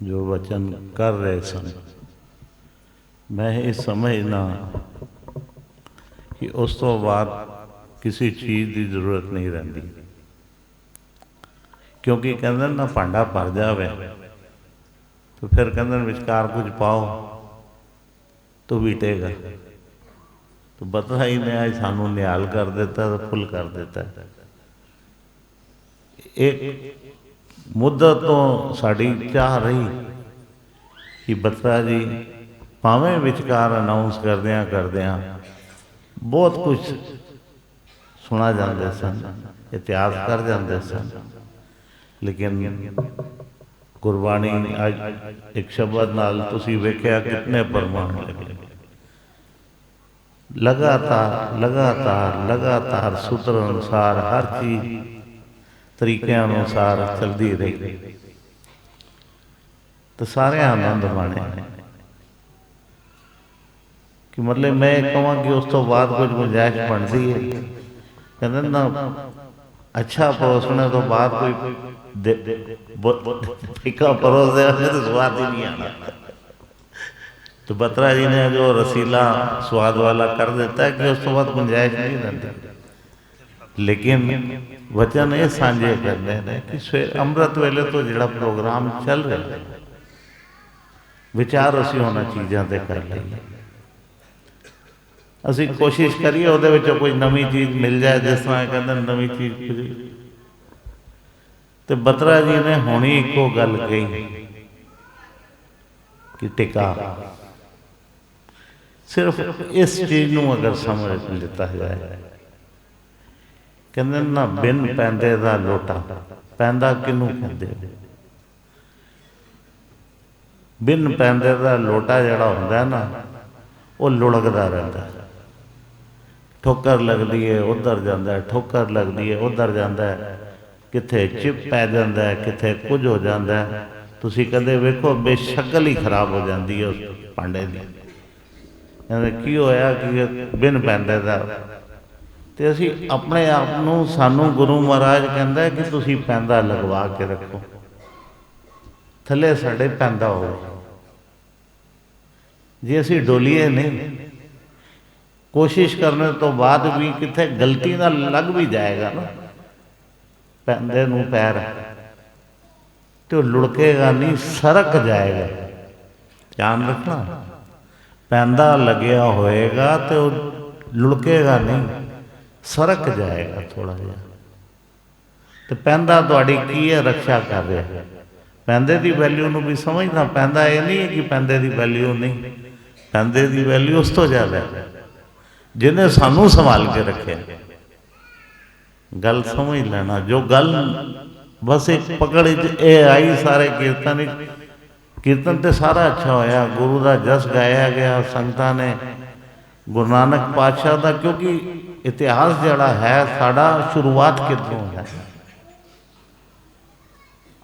जो वचन कर रहे सन, मैं ये समझना कि उस तो बाद किसी चीज़ की जरूरत नहीं रही, क्योंकि कहते ना भांडा भर जाए तो फिर कहते विचकार कुछ पाओ तो बीटेगा। तो बतरा ही ने आज सानू निहाल कर देता तो फुल कर देता। एक मुद्दत तो साड़ी चाह रही कि बत्रा जी भावें विचकार अनाउंस करदियां बहुत कुछ सुना जाते सन, इतिहास कर जाते सन, लेकिन गुरबाणी अज एक शब्द नाल तुसी वेख्या कितने प्रमाण लगे। लगातार लगातार लगातार सूत्र अनुसार हर चीज तरीके अनुसार चलती रही तो सारे आनंद माने। कि मतलब मैं कहूँ कि उस तो बाद कुछ गुंजाइश बनती है, कहते ना अच्छा परोसने तो बाद कोई फीका परोस दे तो स्वाद ही नहीं आना। तो बत्रा जी ने जो रसीला स्वाद वाला कर देता है कि उस तो बाद गुंजाइश नहीं रहती। लेकिन वचन ये सांझे करने ने कि सवेर अमृत वेले तो जिहड़ा प्रोग्राम चल रहा है विचार असीं उन्हां चीज़ां ते कर लईए, असीं कोशिश करिए उहदे विचों कोई नवीं चीज़ मिल जाए, जिस तरह कहते नवीं चीज़ खुजी। तो बत्रा जी ने हुण ही इक्को गल कही कि टिका सिर्फ इस चीज़ नूं अगर समझ लिता जाए, कहते ना बिन पैंदे दा लोटा, पैंदा किनू कहंदे, बिन पैंदे दा लोटा जिहड़ा हुंदा है ना वो लुढ़कदा रहिंदा है। ठोकर लगती है उधर जाता है, ठोकर लगती है उधर जाता है, किथे चिप पै जाता है, किथे कुछ हो जाता है। तुसी कदे वेखो बेशक्ल ही खराब हो जाती है उस भांडे की, की होया कि बिन पैंदे दा। ते असी अपने आप नूं सानू गुरु महाराज कहंदा है कि तुसी पैंदा लगवा के रखो, थले साडे पैंदा हो। जे असी डोलीए नहीं, कोशिश करने तो बाद भी किथे गलती ना लग भी जाएगा ना पैंदे नूं पैर, तो लुढ़केगा नहीं, सरक जाएगा। ध्यान रखना, पैंदा लग्या होएगा तो लुढ़केगा नहीं, सरक जाएगा थोड़ा जिहा। तो पैंदा तुहाडी की है, रक्षा कर रहा है। पैंदे की वैल्यू नूं भी समझना, पैंदा ये नहीं है कि पैंदे की वैल्यू नहीं, पैंदे की वैल्यू उस तो ज़्यादा है जिन्हें सानू संभाल के रखे। गल समझ लेना, जो गल बस एक पकड़ ए आई सारे कीर्तन, कीर्तन तो सारा अच्छा होया, गुरु का जस गाया गया संगतां ने, गुरु नानक पातशाह का, क्योंकि इतिहास जिहड़ा है साड़ा शुरुआत कितों है।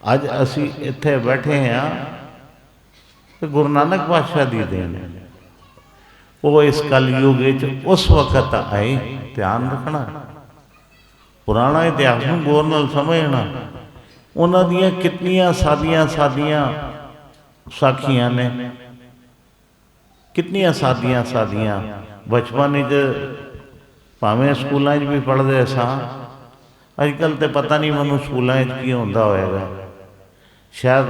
अज असी इत्थे बैठे हैं तो गुरु नानक पातशाह की देन है। वो इस कलयुग उस वक्त आए, ध्यान रखना, पुराना इतिहास में गौर नाल समझना। उन्हों दियां कितनियां सादियां सादियां साखियां ने, कितनियां सादियां सादियां बचपन भावें स्कूलों भी पढ़ते सा। अजकल तो पता नहीं मैं स्कूलों की होंदा होएगा, शायद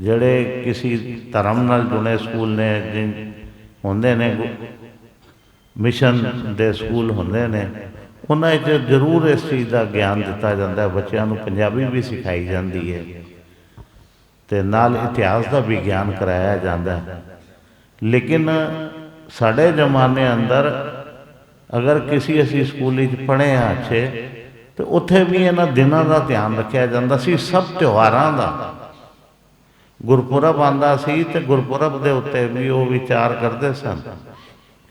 जड़े किसी धर्म नाल जुड़े स्कूल ने होंदे ने, मिशन दे स्कूल होंदे ने, उन्होंने जरूर इस चीज़ का ज्ञान दिता जाता है। बच्चों को पंजाबी भी सिखाई जाती है तो नाल इतिहास का भी ज्ञान कराया जाता है। लेकिन साढ़े जमाने अंदर अगर किसी असी स्कूल पढ़े हाँ अच्छे, तो उत्थे भी इन्होंने दिनों का ध्यान रखा जाता सी, सब त्योहारों का। गुरपुरब आंदा सी ते गुरपुरब के उत्ते भी वो विचार करते सन,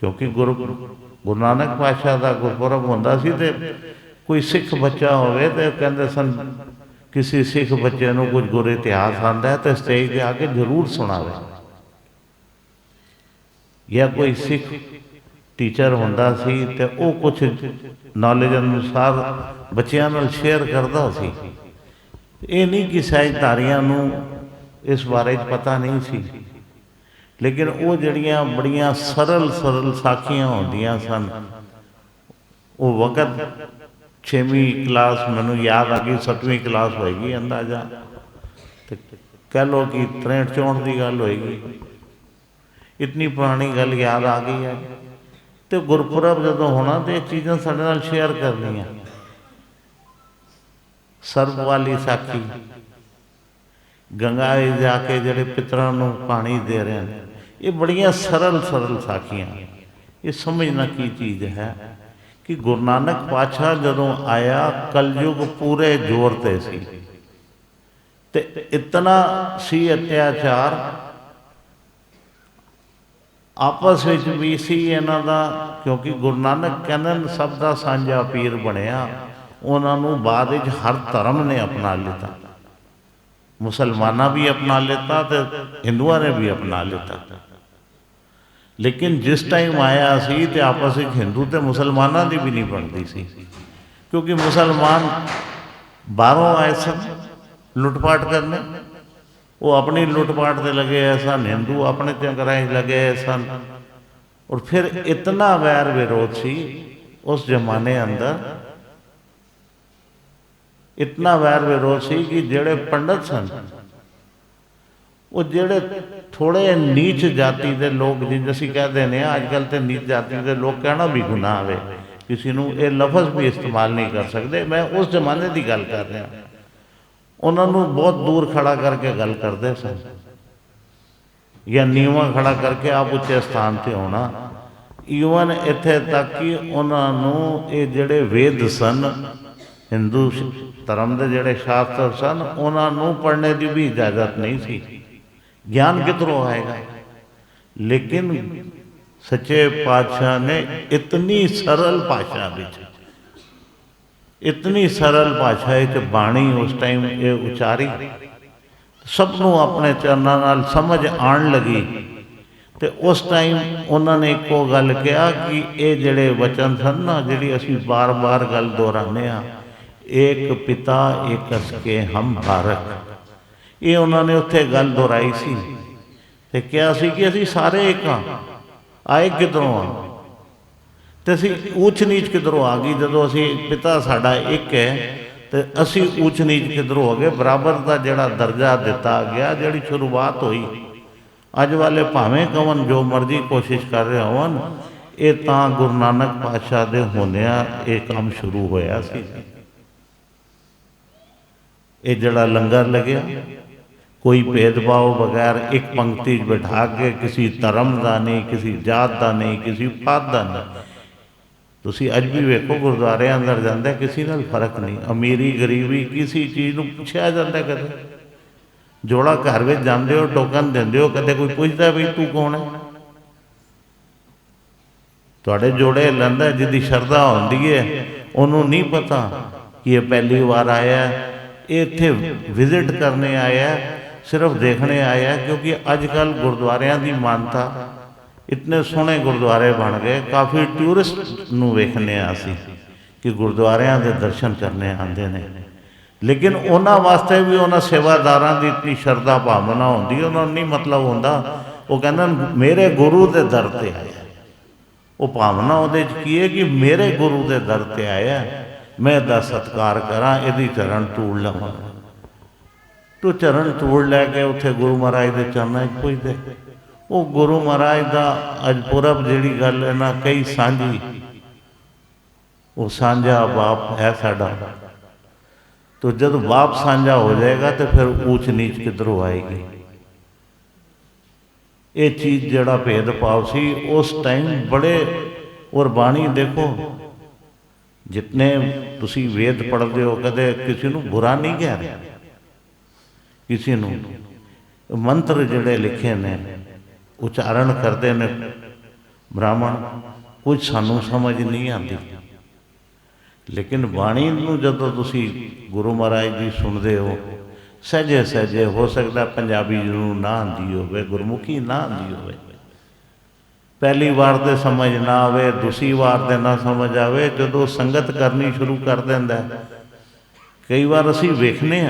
क्योंकि गुरु नानक पातशाह का गुरपुरब होंदा सी ते कोई सिख बच्चा होवे तो कहते सन किसी सिख बच्चे को कुछ गुर इतिहास आंदा है तो स्टेज पर आके जरूर सुनावे, या कोई सिख टीचर होंदा सी ते वो कुछ नॉलेज अनुसार बच्चों नाल शेयर करता सी। ये नहीं कि सहजधारियां इस बारे पता नहीं सी, लेकिन वो जड़ियाँ बड़ियाँ सरल सरल साखियाँ होंदियां सन। वो वक़्त 6वीं क्लास मैनू याद आ गई, 7वीं क्लास होएगी अंदाजा, तो कह लो कि 63-64 की गल होएगी, इतनी पुरानी गल याद आ गई है। तो गुरपुरब जो होना तो ये चीज़ां साडे नाल शेयर करनियां। सर्ब वाली साखी, गंगा जाके जड़े पितरां नूं पानी दे रहे हैं, ये बड़ियां सरल सरल साखियां। ये समझना की चीज़ है कि गुरु नानक पातशाह जदों आया कलयुग पूरे जोर ते सी, ते इतना सी अत्याचार आपस विच भी सी इन्हां दा, क्योंकि गुरु नानक कहंदे सब दा सांझा पीर बनिया। उन्होंने बाद विच हर धर्म ने अपना लिता, मुसलमाना भी अपना लेता तो हिंदुआ ने भी अपना लेता। लेकिन जिस टाइम आया सी ते आपस में हिंदू तो मुसलमाना की भी नहीं बनती सी, क्योंकि मुसलमान बाहरों आए सन लुटपाट करने, वो अपनी लुटपाट से लगे सन, हिंदू अपने चंकरां लगे सन। और फिर इतना वैर विरोध सी उस जमाने अंदर, इतना वैर विरोध सी कि जेड़े पंडित सन वो जेड़े थोड़े नीच जाति के लोग, जिन असीं कहते हैं अजकल तो नीच जाति के लोग कहना भी गुनाह है, किसी को ये लफज भी इस्तेमाल नहीं कर सकते। मैं उस जमाने की गल कर रहा, उन्होंने बहुत दूर खड़ा करके गल करते सन, या नीवा खड़ा करके आप उच्चे स्थान पर होना। ईवन इत्थे तक कि उन्होंने ये जेड़े वेद सन, हिंदू धर्म के जोड़े शास्त्र सन, उन्होंने पढ़ने की भी इजाजत नहीं सी। ज्ञान किधरों आएगा? लेकिन सच्चे पातशाह ने इतनी सरल भाषा विच, इतनी सरल भाषा च बाणी उस टाइम ये उचारी, सबनों अपने चरनां नाल समझ आन लगी। तो उस टाइम उन्होंने एको गल कहा कि ये जेड़े वचन सन ना, जिहड़ी असीं बार बार गल दोहराने आ, एक पिता एक असके हम बारक, ये उन्होंने उत्थे गल दोहराई सी। ते क्या सी कि असीं सारे एक हाँ, आए किधरों आ, तो असीं ऊच नीच किधरों आ गई? जदों असीं पिता साडा एक है तो असीं ऊच नीच किधरों हो गए? बराबर का जिहड़ा दर्जा दिता गया, जिहड़ी शुरुआत हुई, अज वाले भावें कवन जो मर्जी कोशिश कर रहे होवन, ये तां गुरु नानक पातशाह दे होंदियां ये काम शुरू होया सी। ये जड़ा लंगर लग्या, कोई भेदभाव बगैर एक पंक्ति बैठा के, किसी धर्म का नहीं, किसी जात का नहीं, किसी पात का नहीं। तुसी अज भी वेखो गुरुद्वारे अंदर जाते किसी नाल फर्क नहीं, अमीरी गरीबी किसी चीज़ को पुछया जाता। कदे जोड़ा घर में जाते हो, टोकन देंदे हो, कदे कोई पूछता भी तू कौन है? तुहाडे जोड़े लैंदा जिहदी शरधा होंदी है, उन्होंने नहीं पता कि ये पहली बार आया, ये इत्थे विजिट करने आया, सिर्फ देखने आया। क्योंकि अजकल गुरुद्वारियां की मानता, इतने सोहने गुरुद्वारे बन गए, काफ़ी टूरिस्ट नूं वेखने आसी कि गुरुद्वारियां दे दर्शन करने आते हैं। लेकिन उन्होंने वास्ते भी उन्होंने सेवादारां की इतनी श्रद्धा भावना होंदी, उन्होंने नहीं मतलब होंदा। वो कहंदे मेरे गुरु के दर ते आया, वो भावना उहदे च की है कि मेरे गुरु के दर ते आया, मैं इसदा सत्कार करा, यदि चरण धूड़ लवां। तो चरण धूड़ लैके उत्थे गुरु महाराज के चरणों च पुजदे। वो गुरु महाराज का अज पुरब जिहड़ी गल है ना, कई सांझी, वो सांझा बाप है साडा। तो जब बाप सांझा हो जाएगा तो फिर ऊच नीच किधरों आएगी? ये चीज़ जड़ा भेदभाव सी उस टाइम बड़े। और बाणी देखो, जितने तुसी वेद पढ़ते हो, कदे किसी को बुरा नहीं कह रहे, किसी को मंत्र जड़े लिखे ने उच्चारण करते ने ब्राह्मण, कुछ सानू समझ नहीं आती। लेकिन बाणी नूं जदों तुसी गुरु महाराज जी सुनते हो, सहजे सहजे हो सकता पंजाबी नूं ना आती होवे, गुरमुखी ना आती होवे, पहली बार तो समझ ना आवे, दूसरी बार तो ना समझ आवे, जदों संगत करनी शुरू कर देंदा। कई बार असीं वेखने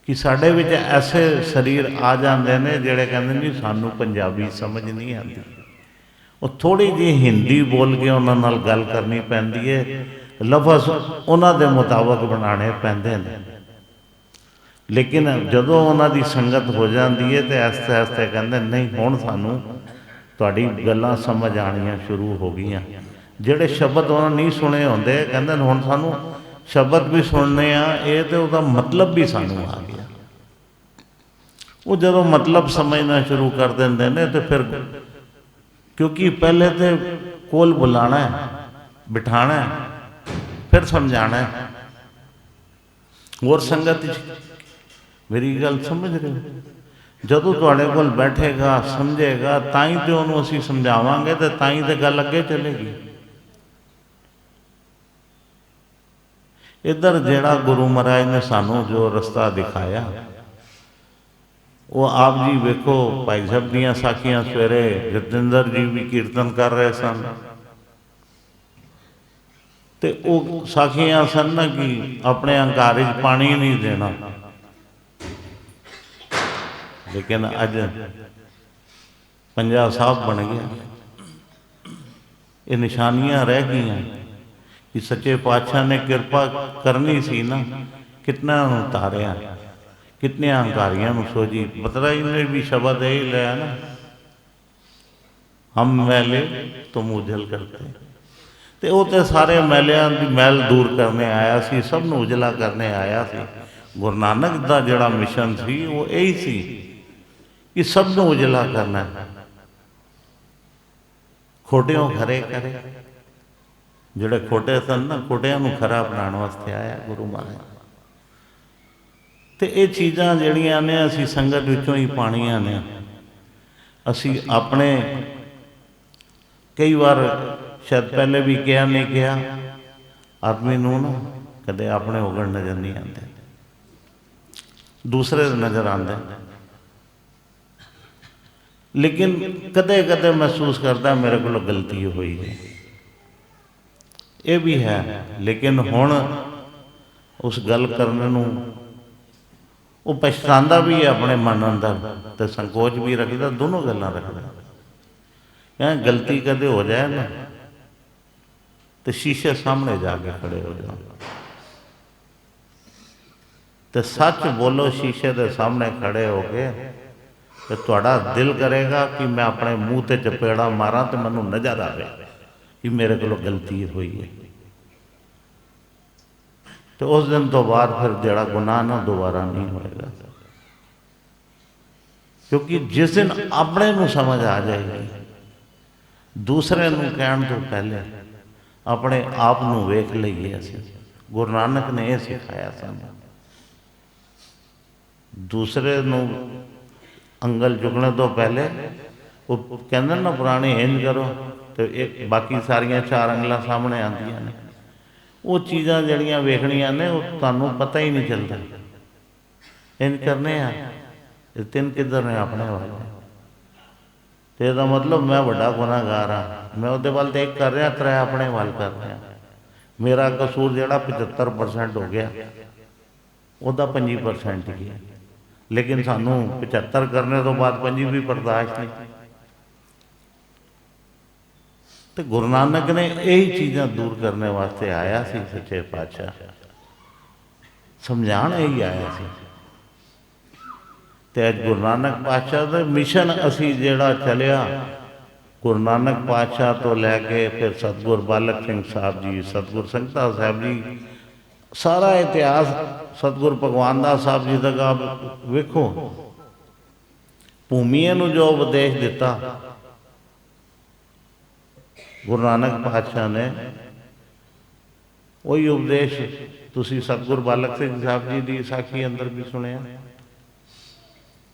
कि साढ़े विच ऐसे शरीर आ जाते हैं जिहड़े कहंदे जी सानू पंजाबी समझ नहीं आती, वो थोड़ी जी हिंदी बोल के उन्हां नाल गल करनी पैंदी है, लफज उन्हां दे मुताबिक बनाने पैंदे ने। लेकिन जदों उन्हां दी संगत हो जाती है तो आस्ते आस्ते कहंदे नहीं हुण सानू तुहाडी गल्लां समझ आनियां शुरू हो गईयां। जिहड़े शब्द उन्हां नहीं सुने होंदे कहंदे हुण सानू शब्द भी सुनने आ, ये तो उहदा मतलब भी सानू आ गया। वो जदों मतलब समझना शुरू कर देंदे ने तो फिर, क्योंकि पहले तो कोल बुलाना है, बिठाना है, फिर समझाना है। और संगत मेरी गल समझ रहे हो, जदों तुहाडे कोल बैठेगा समझेगा ताई तो उन्होंने असीं समझावांगे तो ताई तो गल अगे चलेगी। इधर जिहड़ा गुरु महाराज ने सानू जो रस्ता दिखाया, वो आप जी वेखो भाई साहब दियां साखियां सवेरे जतिंदर जी भी कीर्तन कर रहे सन, तो वो साखियां सन ना कि अपने अंकार च पानी नहीं देना। लेकिन अज पंजा साहब बन गया, ये निशानियां रह गई कि सच्चे पातशाह ने कृपा करनी सी ना, कितना उतारिया, कितने अहंकारियों को सोझी। बतरा ने भी शब्द यही लिया ना, हम मैले तुम उजल करते, तो वो तो सारे मैलियां की मैल दूर करने आया सी, सब नूं उजला करने आया सी। गुरु नानक दा जिहड़ा मिशन सी वो यही सी कि सब नूं उजला करना, खोटियों खरे करे। जिहड़े खोटे सन ना, खोटियां नूं खरा बनाने वास्ते आया गुरु महाराज। तो ये चीज़ां जिहड़ियां ने असीं संगत विचों ही पाणियां ने। असीं अपने कई बार शायद पहले भी कहा नहीं कहा, आदमी नूं ना कदे अपने उगड़ नज़र नहीं आते, दूसरे नज़र आते, लेकिन कदे कदे महसूस करता मेरे को गलती हुई है, ये भी है। लेकिन हुण उस गल करने नूं वो पछतांदा भी है अपने मन अंदर, तो संकोच भी रखता, दोनों गल्लां रखता। यार गलती कदे हो जाए ना तो शीशे सामने जाके खड़े हो जाओ, तो सच बोलो शीशे के सामने खड़े हो गए, तो तुहाडा दिल करेगा कि मैं अपने मूँह ते चपेड़ा मारा तो मैनू नज़र आवे कि मेरे को गलती हुई है। तो उस दिन तो बाद फिर जड़ा गुनाह ना दोबारा नहीं होएगा, क्योंकि जिस दिन अपने नूं समझ आ जाएगी, दूसरे नूं कहण तो पहले अपने आप नूं वेख लईए। असीं गुरु नानक ने यह सिखाया सानूं, दूसरे नूं अंगल चुकने तो पहले वो कहंदे ना पुराने इंज करो, तो एक बाकी सारियां चार अंगलां सामने आंदियां ने। वो चीज़ां जड़ियां वेखनियां ने वो तुहानूं पता ही नहीं चलता, इंज करने आ तीन किधर ने अपने वाले, तो इसका मतलब मैं बड़ा गुनाहगार हाँ, मैं उहदे वाल तो एक कर रहा, त्रै अपने वाल कर रहा। मेरा कसूर जिहड़ा 75% हो गया, उहदा 25% ही है, लेकिन सानू 75 करने तो बाद 25 भी बर्दाश्त नहीं। तो गुरु नानक ने यही चीज़ां दूर करने वास्ते आया सी, सच्चे पातशाह समझाण यही आया सी। तो अज गुरु नानक पातशाह का मिशन असी जिहड़ा चलिया, गुरु नानक पातशाह तो लैके फिर सतगुर बालक सिंह साहब जी, सतगुर संगता साहब जी, सारा इतिहास सतगुर भगवान दास साहब जी तक आप वेखो। भूमिया नूं जो उपदेश दिता गुरु नानक पातशाह ने, वही उपदेश तुसी सतगुर बालक सिंह साहब जी की साखी अंदर भी सुनिया,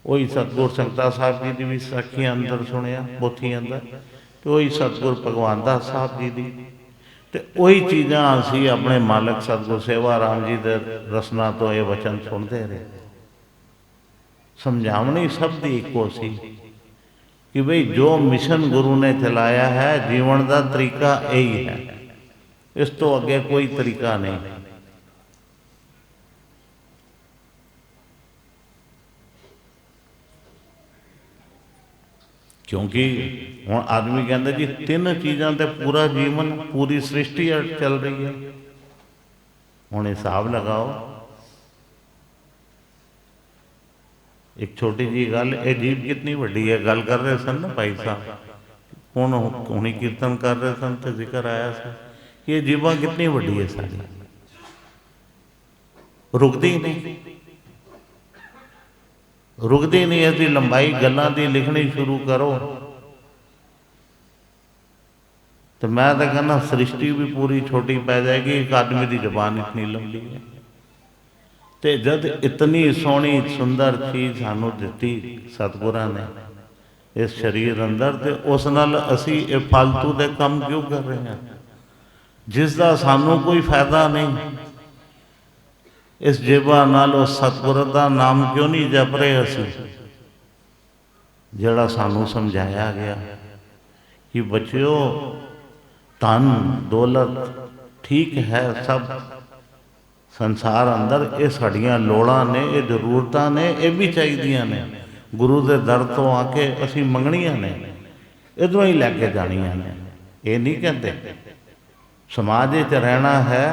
वही सतगुर संगता साहब जी की भी साखी अंदर सुनिया पोथी अंदर, तो वही सतगुर भगवान दास साहब जी की, तो वही चीज़ां असी अपने मालक सतगुर सेवा राम जी के रसना तो ये वचन सुनते रहे। समझावनी सब दी इको सी कि भाई जो मिशन गुरु ने चलाया है, जीवन का तरीका यही है, इस तो अगे कोई तरीका नहीं। क्योंकि हुण आदमी कहता जी 3 चीज़ां ते पूरा जीवन पूरी सृष्टि चल रही है। हुण हिसाब लगाओ, एक छोटी जी गल, ये जीभ कितनी वड्डी है। गल कर रहे सन ना भाई साहब, हुण हुणी कीर्तन कर रहे सन तो जिक्र आया सा कि ये जीभां कितनी वड्डी है साडी, रुकदी नहीं, रुकदी नहीं। इसकी लंबाई गल्लां दी लिखनी शुरू करो तो मैं तो कहना सृष्टि भी पूरी छोटी पै जाएगी। एक आदमी की जबान इतनी लंबी है। तो जब इतनी सोहनी सुंदर चीज़ सानू दिती सतगुरां ने इस शरीर अंदर, तो उस नाल असी ये फालतू दे काम क्यों कर रहे हैं जिसका सानू कोई फायदा नहीं। इस जेबा नाल उस सतगुर का नाम क्यों नहीं जप रहे असी, जिहड़ा सानू समझाया गया कि बच्चों धन दौलत ठीक है सब संसार अंदर, ये साड़ियाँ लोड़ां ने, ये जरूरतां ने, ये भी चाहिए ने। गुरु के दर तो आके असी मंगनियां ने, इधरों ही लैके जानियां ने। ये नहीं कहते समाज च रहना है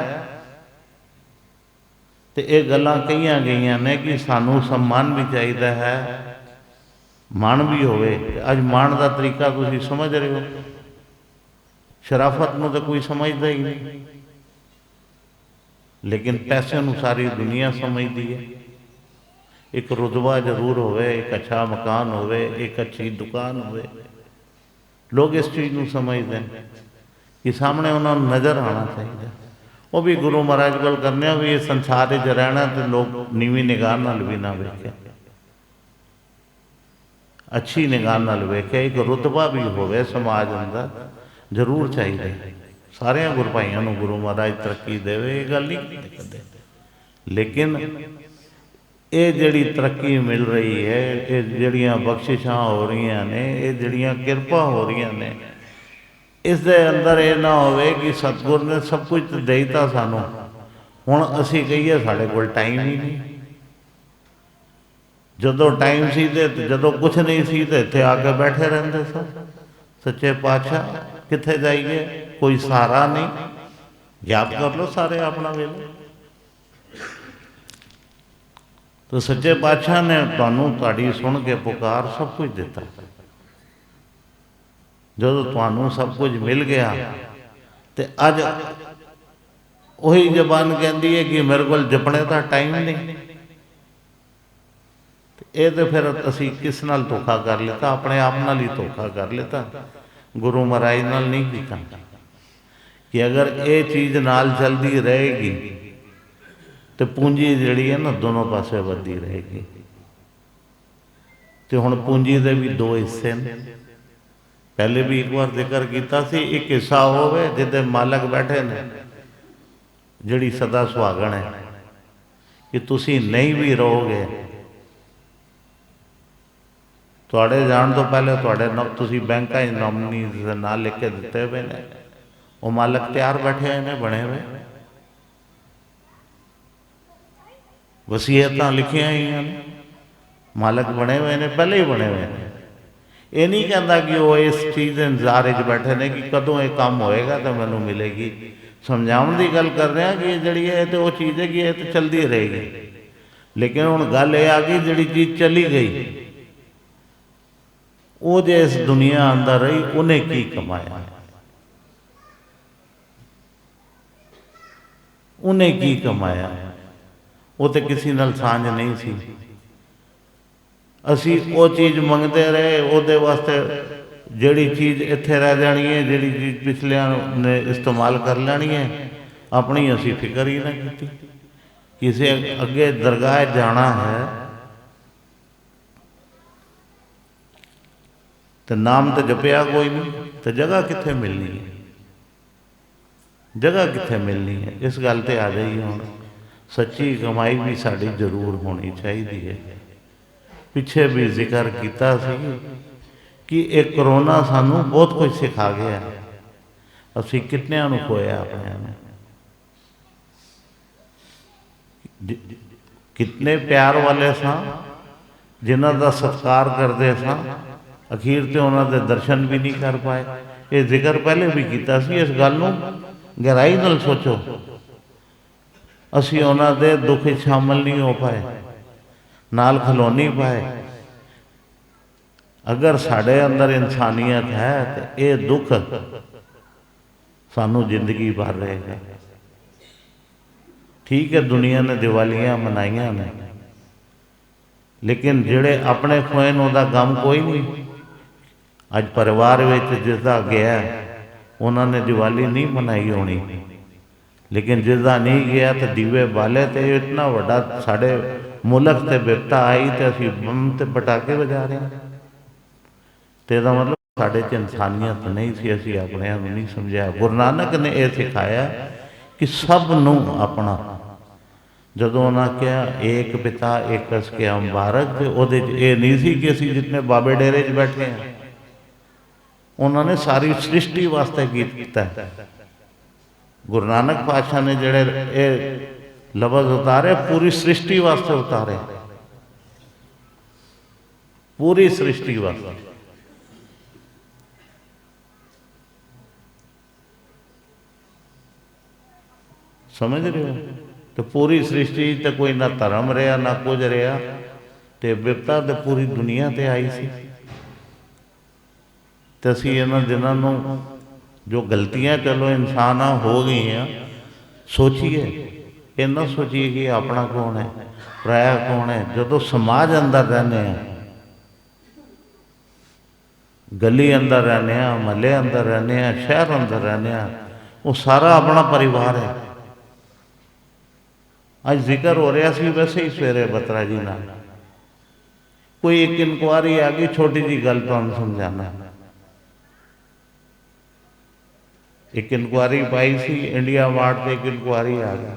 तो ये गल्लां कहियां गईयां ने कि सानू सम्मान भी चाहिए है, मान भी होवे। अज मान का तरीका तुसीं समझ रहे हो, शराफत में तो कोई समझता ही नहीं, लेकिन पैसे नूं सारी दुनिया समझती है। एक रुतबा जरूर होवे, एक अच्छा मकान होवे, एक अच्छी दुकान होवे, लोग इस चीज़ नूं समझते हैं कि सामने उन्होंने नज़र आना चाहिए। वो भी गुरु महाराज कोल करने भी इस संसार च रहना तो लोग नीवी निगाह नाल भी ना वेखे, अच्छी निगाह नाल वेखे। एक रुतबा भी होवे समाज अंदर जरूर चाहिए। सारे गुरु भाइयों को गुरु महाराज तरक्की देवे, ये गल नहीं कहते, लेकिन ये जिहड़ी तरक्की मिल रही है, ये जिहड़ियां बख्शिशां हो रही ने, ये जिहड़ियां किरपा हो रही ने, इस दे अंदर ये ना होवे कि सतगुर ने सब कुछ देता सानू, हुण असी कहिए साडे कोल टाइम ही नहीं। जदों टाइम सी ते जदों कुछ नहीं सी ते इत्थे आके बैठे रहंदे सन। सच्चे पातशाह कित्थे जाइए, कोई सहारा नहीं, याद कर लो सारे अपना वेला। तो सच्चे पातशाह ने तुहानू तुहाडी सुन के पुकार सब कुछ दिता। जदों तुहानू सब कुछ मिल गया तो अज वही जबान कहती है कि मेरे को जपने का टाइम नहीं। ये तो फिर असी किस नाल धोखा कर लेता, अपने आप नाल ही धोखा कर लेता, गुरु महाराज नाल नहीं कीता। कि अगर ये चीज़ नाल चलती रहेगी तो पूंजी जिहड़ी है ना दोनों पासे वधदी रहेगी। तो हुण पूंजी दे भी 2 हिस्से ने, पहले भी एक बार जिक्र किया सी। एक हिस्सा होवे जिहदे मालक बैठे ने, जिहड़ी सदा सुहागण है कि तुसी नहीं भी रहोगे, तुहाडे जाण तो पहले तुहाडे तुसी बैंकां च नॉमिनी दे नाम लिख के दिते हुए ने, वो मालक तैयार बैठे ने बने हुए, वसीयतां लिखिया हुई ने, मालक बने हुए ने, पहले ही बने हुए हैं। ये नहीं कहता कि वो इस चीज़ के इंतजार च बैठे ने कि कदों ये काम होएगा तो मैनू मिलेगी। समझाने की गल कर रहे हैं कि जी है तो वो चीज़ है कि ये तो चलती रहेगी, लेकिन हुण गल ये आ गई जी चीज़ चली गई, वो जे इस दुनिया अंदर रही उन्हें की कमाया, उन्हें की कमाया, वो तो किसी नाल सांझ नहीं सी। असी वो चीज़ मंगते रहे, वो वास्ते जिहड़ी चीज़ इत्थे रह जानी है, जिहड़ी चीज़ पिछलियां ने इस्तेमाल कर लेनी है, अपनी असी फिक्र ही ना की। किसी अगे दरगाह जाना है तो नाम तो जपिया कोई नहीं, तो जगह कित्थे मिलनी है, जगह कित्थे मिलनी है। इस गल ते आ जाइए हुण सच्ची कमाई भी साड़ी जरूर होनी चाहिए है। पिछे भी जिक्र किया कि एक कोरोना सानू बहुत कुछ सिखा गया, असी कितनियां नूं खोया अपने ने, कितने प्यार वाले सा जिन्हां दा सत्कार करते सा, ਅਖੀਰ ਤੇ ਉਹਨਾਂ ਦੇ ਦਰਸ਼ਨ ਵੀ ਨਹੀਂ ਕਰ ਪਾਏ। ਇਹ ਜ਼ਿਕਰ ਪਹਿਲੇ ਵੀ ਕੀਤਾ ਸੀ। ਇਸ ਗੱਲ ਨੂੰ ਗਹਿਰਾਈ ਨਾਲ ਸੋਚੋ, ਅਸੀਂ ਉਹਨਾਂ ਦੇ ਦੁੱਖ ਵਿੱਚ ਸ਼ਾਮਲ ਨਹੀਂ ਹੋ ਪਾਏ, ਨਾਲ ਖਲੋ ਨਹੀਂ ਪਾਏ। ਅਗਰ ਸਾਡੇ ਅੰਦਰ ਇਨਸਾਨੀਅਤ ਹੈ ਤੇ ਇਹ ਦੁੱਖ ਸਾਨੂੰ ਜ਼ਿੰਦਗੀ ਭਰ ਰਹੇਗਾ। ਠੀਕ ਹੈ, ਦੁਨੀਆ ਨੇ ਦੀਵਾਲੀਆਂ ਮਨਾਈਆਂ ਨੇ, ਲੇਕਿਨ ਜਿਹੜੇ ਆਪਣੇ ਖੋਏ ਨੂੰ ਉਹਦਾ ਗਮ ਕੋਈ ਨਹੀਂ। ਅੱਜ ਪਰਿਵਾਰ ਵਿੱਚ ਜਿਸਦਾ ਗਿਆ ਉਹਨਾਂ ਨੇ ਦੀਵਾਲੀ ਨਹੀਂ ਮਨਾਈ ਹੋਣੀ, ਲੇਕਿਨ ਜਿਸਦਾ ਨਹੀਂ ਗਿਆ ਤੇ ਦੀਵੇ ਬਾਲੇ ਤੇ ਇਤਨਾ ਵੱਡਾ ਸਾਡੇ ਮੁਲਕ ਤੇ ਬਿਪਤਾ ਆਈ ਤੇ ਅਸੀਂ ਬੰਮ ਤੇ ਪਟਾਕੇ ਵਜਾ ਰਹੇ ਹਾਂ। ਤੇ ਇਹਦਾ ਮਤਲਬ ਸਾਡੇ 'ਚ ਇਨਸਾਨੀਅਤ ਨਹੀਂ ਸੀ, ਅਸੀਂ ਆਪਣੇ ਆਪ ਨੂੰ ਨਹੀਂ ਸਮਝਿਆ। ਗੁਰੂ ਨਾਨਕ ਨੇ ਇਹ ਸਿਖਾਇਆ ਕਿ ਸਭ ਨੂੰ ਆਪਣਾ। ਜਦੋਂ ਉਹਨਾਂ ਕਿਹਾ ਏਕ ਪਿਤਾ ਏਕਸ ਕੇ ਅੰਬਾਰਕ, ਤੇ ਉਹਦੇ 'ਚ ਇਹ ਨਹੀਂ ਸੀ ਕਿ ਅਸੀਂ ਜਿਤਨੇ ਬਾਬੇ ਡੇਰੇ 'ਚ ਬੈਠੇ ਹਾਂ। ਉਹਨਾਂ ਨੇ ਸਾਰੀ ਸ੍ਰਿਸ਼ਟੀ ਵਾਸਤੇ ਕੀਤਾ। ਗੁਰੂ ਨਾਨਕ ਪਾਤਸ਼ਾਹ ਨੇ ਜਿਹੜੇ ਇਹ ਲਫ਼ਜ਼ ਉਤਾਰੇ, ਪੂਰੀ ਸ੍ਰਿਸ਼ਟੀ ਵਾਸਤੇ ਉਤਾਰੇ, ਪੂਰੀ ਸ੍ਰਿਸ਼ਟੀ ਵਾਸਤੇ। ਸਮਝ ਰਹੇ ਹੋ? ਤੇ ਪੂਰੀ ਸ੍ਰਿਸ਼ਟੀ ਤੇ ਕੋਈ ਨਾ ਧਰਮ ਰਿਹਾ ਨਾ ਕੁਝ ਰਿਹਾ, ਤੇ ਵਿਪਤਾ ਤੇ ਪੂਰੀ ਦੁਨੀਆ ਤੇ ਆਈ ਸੀ। ਤੇ ਅਸੀਂ ਇਹਨਾਂ ਦਿਨਾਂ ਨੂੰ ਜੋ ਗਲਤੀਆਂ ਚਲੋ ਇਨਸਾਨਾਂ ਹੋ ਗਈਆਂ, ਸੋਚੀਏ, ਇਹ ਨਾ ਸੋਚੀਏ ਕਿ ਆਪਣਾ ਕੌਣ ਹੈ ਪਰਾਇਆ ਕੌਣ ਹੈ। ਜਦੋਂ ਸਮਾਜ ਅੰਦਰ ਰਹਿੰਦੇ ਹਾਂ, ਗਲੀ ਅੰਦਰ ਰਹਿੰਦੇ ਹਾਂ, ਮਹੱਲੇ ਅੰਦਰ ਰਹਿੰਦੇ ਹਾਂ, ਸ਼ਹਿਰ ਅੰਦਰ ਰਹਿੰਦੇ ਹਾਂ, ਉਹ ਸਾਰਾ ਆਪਣਾ ਪਰਿਵਾਰ ਹੈ। ਅੱਜ ਜ਼ਿਕਰ ਹੋ ਰਿਹਾ ਸੀ ਵੈਸੇ ਹੀ ਸਵੇਰੇ ਬਤਰਾ ਜੀ ਨਾਲ, ਕੋਈ ਇੱਕ ਇਨਕੁਆਰੀ ਆ ਗਈ, ਛੋਟੀ ਜੀ ਗੱਲ ਤੁਹਾਨੂੰ ਸਮਝਾਣਾ। ਇੱਕ ਇਨਕੁਆਰੀ ਪਾਈ ਸੀ ਇੰਡੀਆ ਮਾਰਟ ਤੇ, ਇੱਕ ਇਨਕੁਆਰੀ ਆ ਗਈ।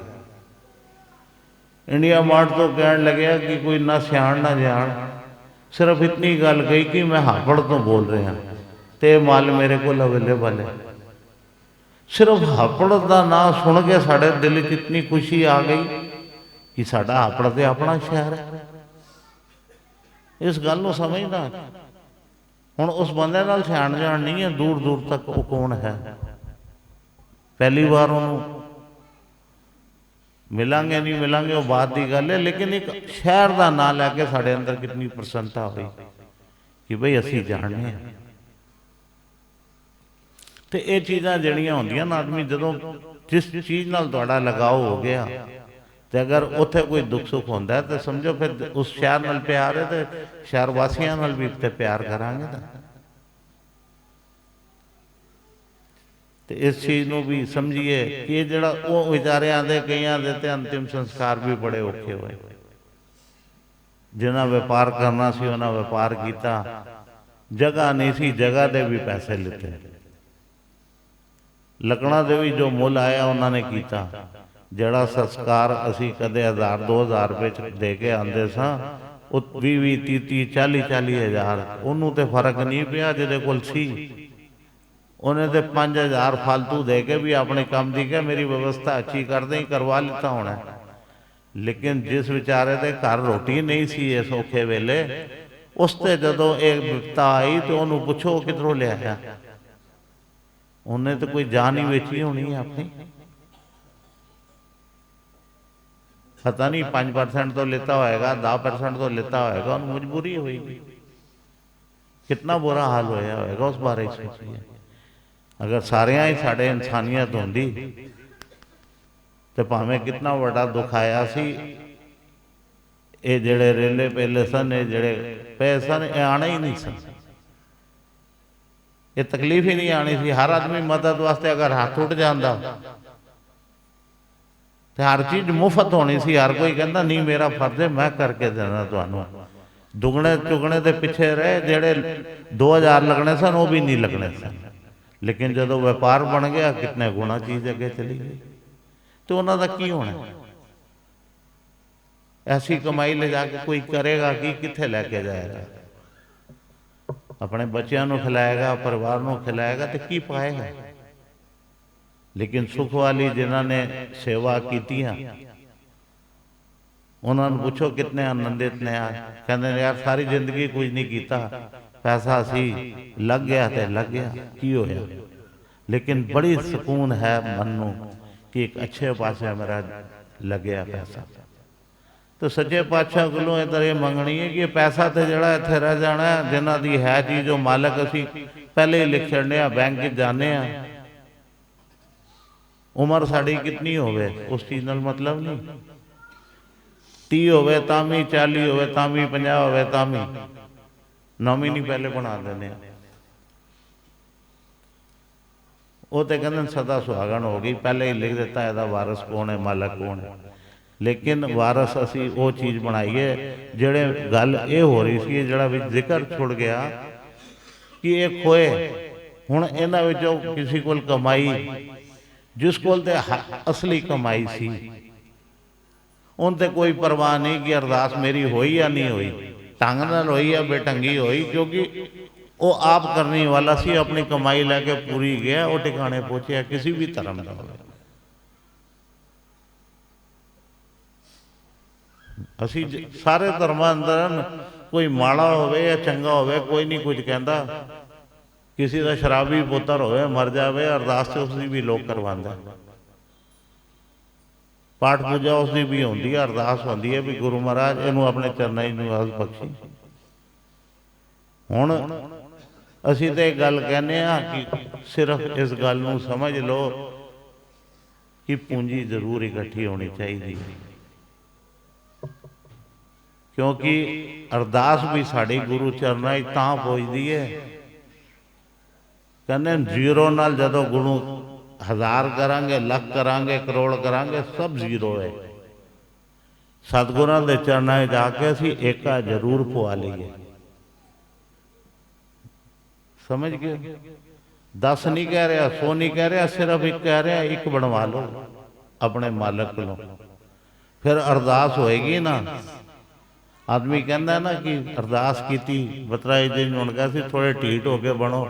ਇੰਡੀਆ ਮਾਰਟ ਤੋਂ ਕਹਿਣ ਲੱਗਿਆ ਕਿ ਕੋਈ ਨਾ ਸਿਆਣ ਨਾ ਜਾਣ, ਸਿਰਫ ਇਤਨੀ ਗੱਲ ਕਹੀ ਕਿ ਮੈਂ ਹਾਪੜ ਤੋਂ ਬੋਲ ਰਿਹਾ ਤੇ ਮਾਲ ਮੇਰੇ ਕੋਲ ਅਵੇਲੇਬਲ ਹੈ। ਸਿਰਫ ਹਾਪੜ ਦਾ ਨਾਂ ਸੁਣ ਕੇ ਸਾਡੇ ਦਿਲ 'ਚ ਇਤਨੀ ਖੁਸ਼ੀ ਆ ਗਈ ਕਿ ਸਾਡਾ ਹਾਪੜ ਤੇ ਆਪਣਾ ਸ਼ਹਿਰ ਹੈ। ਇਸ ਗੱਲ ਨੂੰ ਸਮਝਦਾ। ਹੁਣ ਉਸ ਬੰਦੇ ਨਾਲ ਸਿਆਣ ਜਾਣ ਨਹੀਂ ਹੈ, ਦੂਰ ਦੂਰ ਤੱਕ ਉਹ ਕੌਣ ਹੈ। ਪਹਿਲੀ ਵਾਰ ਉਹਨੂੰ ਮਿਲਾਂਗੇ ਨਹੀਂ ਮਿਲਾਂਗੇ ਉਹ ਬਾਤ ਦੀ ਗੱਲ ਹੈ, ਲੇਕਿਨ ਇੱਕ ਸ਼ਹਿਰ ਦਾ ਨਾਂ ਲੈ ਕੇ ਸਾਡੇ ਅੰਦਰ ਕਿਤਨੀ ਪ੍ਰਸੰਨਤਾ ਹੋਈ ਕਿ ਬਈ ਅਸੀਂ ਜਾਣਦੇ ਹਾਂ। ਤੇ ਇਹ ਚੀਜ਼ਾਂ ਜਿਹੜੀਆਂ ਹੁੰਦੀਆਂ ਨਾ, ਆਦਮੀ ਜਦੋਂ ਜਿਸ ਚੀਜ਼ ਨਾਲ ਤੁਹਾਡਾ ਲਗਾਓ ਹੋ ਗਿਆ, ਤੇ ਅਗਰ ਉੱਥੇ ਕੋਈ ਦੁੱਖ ਸੁੱਖ ਹੁੰਦਾ ਤੇ ਸਮਝੋ ਫਿਰ ਉਸ ਸ਼ਹਿਰ ਨਾਲ ਪਿਆਰ ਹੈ, ਤੇ ਸ਼ਹਿਰ ਵਾਸੀਆਂ ਨਾਲ ਵੀ ਤੇ ਪਿਆਰ ਕਰਾਂਗੇ ਨਾ। ਤੇ ਇਸ ਚੀਜ਼ ਨੂੰ ਵੀ ਸਮਝੀਏ ਕਿ ਇਹ ਜਿਹੜਾ ਉਹ ਵਿਚਾਰਿਆਂ ਦੇ ਕਈਆਂ ਦੇ ਤੇ ਅੰਤਿਮ ਸੰਸਕਾਰ ਵੀ ਬੜੇ ਔਖੇ ਹੋਏ। ਜਿਨ੍ਹਾਂ ਵਪਾਰ ਕਰਨਾ ਸੀ ਉਹਨਾਂ ਵਪਾਰ ਕੀਤਾ, ਜਗ੍ਹਾ ਨਹੀਂ ਸੀ, ਜਗ੍ਹਾ ਦੇ ਵੀ ਪੈਸੇ ਲਿੱਤੇ, ਲੱਕੜਾਂ ਦੇ ਵੀ ਜੋ ਮੁੱਲ ਆਇਆ ਉਹਨਾਂ ਨੇ ਕੀਤਾ। ਜਿਹੜਾ ਸੰਸਕਾਰ ਅਸੀਂ ਕਦੇ 1000-2000 ਰੁਪਏ 'ਚ ਦੇ ਕੇ ਆਉਂਦੇ ਸਾਂ, ਉਹ 20-20, 30-30, 40-40 ਹਜ਼ਾਰ, ਉਹਨੂੰ ਤੇ ਫਰਕ ਨਹੀਂ ਪਿਆ। ਜਿਹਦੇ ਕੋਲ ਸੀ ਉਹਨੇ ਤੇ 5000 ਫਾਲਤੂ ਦੇ ਕੇ ਵੀ ਆਪਣੇ ਕੰਮ ਦੀ ਕਿਹਾ ਮੇਰੀ ਵਿਵਸਥਾ ਅੱਛੀ ਕਰਦੇ ਹੀ ਕਰਵਾ ਲਿੱਤਾ ਹੋਣਾ। ਲੇਕਿਨ ਜਿਸ ਵਿਚਾਰੇ ਦੇ ਘਰ ਰੋਟੀ ਨਹੀਂ ਸੀ ਇਸ ਔਖੇ ਵੇਲੇ, ਉਸ ਤੇ ਜਦੋਂ ਇਹ ਵਿਪਤਾ ਆਈ ਤੇ ਉਹਨੂੰ ਪੁੱਛੋ ਕਿੱਧਰੋਂ ਲਿਆਇਆ। ਉਹਨੇ ਤਾਂ ਕੋਈ ਜਾਨ ਹੀ ਵੇਚੀ ਹੋਣੀ ਹੈ ਆਪਣੀ। ਪਤਾ ਨਹੀਂ 5% ਤੋਂ ਲਿੱਤਾ ਹੋਏਗਾ, 10% ਤੋਂ ਲਿੱਤਾ ਹੋਏਗਾ, ਉਹਨੂੰ ਮਜਬੂਰੀ ਹੋਏਗੀ। ਕਿਤਨਾ ਬੁਰਾ ਹਾਲ ਹੋਇਆ ਹੋਏਗਾ ਉਸ ਬਾਰੇ ਸੋਚੀਏ। ਅਗਰ ਸਾਰਿਆਂ ਹੀ ਸਾਡੇ ਇਨਸਾਨੀਅਤ ਹੁੰਦੀ ਤੇ ਭਾਵੇਂ ਕਿਤਨਾ ਵੱਡਾ ਦੁੱਖ ਆਇਆ ਸੀ। ਇਹ ਜਿਹੜੇ ਰੇਲੇ ਪਹਿਲੇ ਸਨ, ਇਹ ਜਿਹੜੇ ਪਏ ਸਨ, ਇਹ ਆਣੇ ਹੀ ਨਹੀਂ ਸਨ। ਇਹ ਤਕਲੀਫ ਹੀ ਨਹੀਂ ਆਣੀ ਸੀ। ਹਰ ਆਦਮੀ ਮਦਦ ਵਾਸਤੇ ਅਗਰ ਹੱਥ ਉੱਠ ਜਾਂਦਾ ਤੇ ਹਰ ਚੀਜ਼ ਮੁਫਤ ਹੋਣੀ ਸੀ। ਹਰ ਕੋਈ ਕਹਿੰਦਾ ਨਹੀਂ ਮੇਰਾ ਫਰਜ਼ ਹੈ, ਮੈਂ ਕਰਕੇ ਦੇਣਾ ਤੁਹਾਨੂੰ। ਦੁਗਣੇ ਚੁਗਣੇ ਦੇ ਪਿੱਛੇ ਰਹੇ, ਜਿਹੜੇ 2000 ਲੱਗਣੇ ਸਨ ਉਹ ਵੀ ਨਹੀਂ ਲੱਗਣੇ ਸਨ। ਲੇਕਿਨ ਜਦੋਂ ਵਪਾਰ ਬਣ ਗਿਆ, ਕਿਤਨੇ ਗੁਣਾ ਚੀਜ਼ ਅੱਗੇ ਚਲੀ ਗਈ। ਤੇ ਉਹਨਾਂ ਦਾ ਕੀ ਹੋਣਾ? ਐਸੀ ਕਮਾਈ ਲੈ ਜਾ ਕੇ ਕੋਈ ਕਰੇਗਾ ਕੀ? ਕਿੱਥੇ ਲੈ ਕੇ ਜਾਏਗਾ? ਆਪਣੇ ਬੱਚਿਆਂ ਨੂੰ ਖਿਲਾਏਗਾ, ਪਰਿਵਾਰ ਨੂੰ ਖਿਲਾਏਗਾ ਤੇ ਕੀ ਪਾਏਗਾ? ਲੇਕਿਨ ਸੁਖ ਵਾਲੀ ਜਿਨ੍ਹਾਂ ਨੇ ਸੇਵਾ ਕੀਤੀਆਂ, ਉਹਨਾਂ ਨੂੰ ਪੁੱਛੋ ਕਿਤਨੇ ਆਨੰਦਿਤ ਨੇ। ਕਹਿੰਦੇ ਨੇ ਯਾਰ ਸਾਰੀ ਜ਼ਿੰਦਗੀ ਕੁਝ ਨਹੀਂ ਕੀਤਾ, पैसा सी लग गया तो लग गया, की होया। लेकिन बड़ी सुकून है मन नूं कि एक अच्छे पासे मेरा लग्या पैसा। तो सच्चे पातशाह कोलों इधर ये मंगनी है कि पैसा तो जड़ा इत्थे रह जाना है, जिन्हां दी है चीज़ वो मालक असी पहले ही लिख छड्डने आ, बैंक जाने आ। उम्र साड़ी कितनी होवे उस चीज़ नाल मतलब नहीं, 30 होवे तां भी, 40 होवे तां भी, 50 होवे तां भी, नॉमिनी पहले बना देने। वो तो कहते सदा सुहागन हो गई, पहले ही लिख देता है वारस कौन है, मालक कौन है। लेकिन वारस असी वो चीज़ बनाईए जेड़े गल ये हो रही सी, जड़ा भी जिक्र छुड़ गया कि ये खोए। हुण इन्हां विचों किसी कोल कमाई, जिस कोल ते असली कमाई सी, उन ते कोई परवाह नहीं कि अरदास मेरी होई या नहीं होई, ढंग नाल होई या बेढंगी होई, क्योंकि वो आप करने वाला सी, अपनी कमाई लैके पूरी गया, वो टिकाने पहुंचया किसी भी धर्म का हो। असी सारे धर्मां अंदर कोई माड़ा होवे या चंगा होवे कोई नहीं कुछ कहता। किसी का शराबी पुत्र होवे मर जावे, अरदास से उसकी भी लोग करवांदे, पाठ पूजा उसकी भी होंदी है, अरदास होंदी है भी गुरु महाराज इनू अपने चरनां च निवास बख्शी। हुण असी तो एक गल कहने कि सिर्फ इस गल नूं समझ लो कि पूंजी जरूर इकट्ठी होनी चाहिए, क्योंकि अरदास भी साड़ी गुरु चरनां च तां पहुंचदी है। कहने जीरो नाल जदों गुरु 1000 करांगे, लख करांगे, करोड़ करांगे, सब जीरो है। सतगुरां दे चरनां च जाके असी एका जरूर पवा लईए। समझ गए? 10 नहीं कह रहा, 100 नहीं कह रहा, सिर्फ एक कह रहा, एक बनवा लो अपने मालक को, फिर अरदास होएगी ना। आदमी कहता ना कि अरदास की बतराई दिन उनका सी थोड़े ढीठ होके बनो।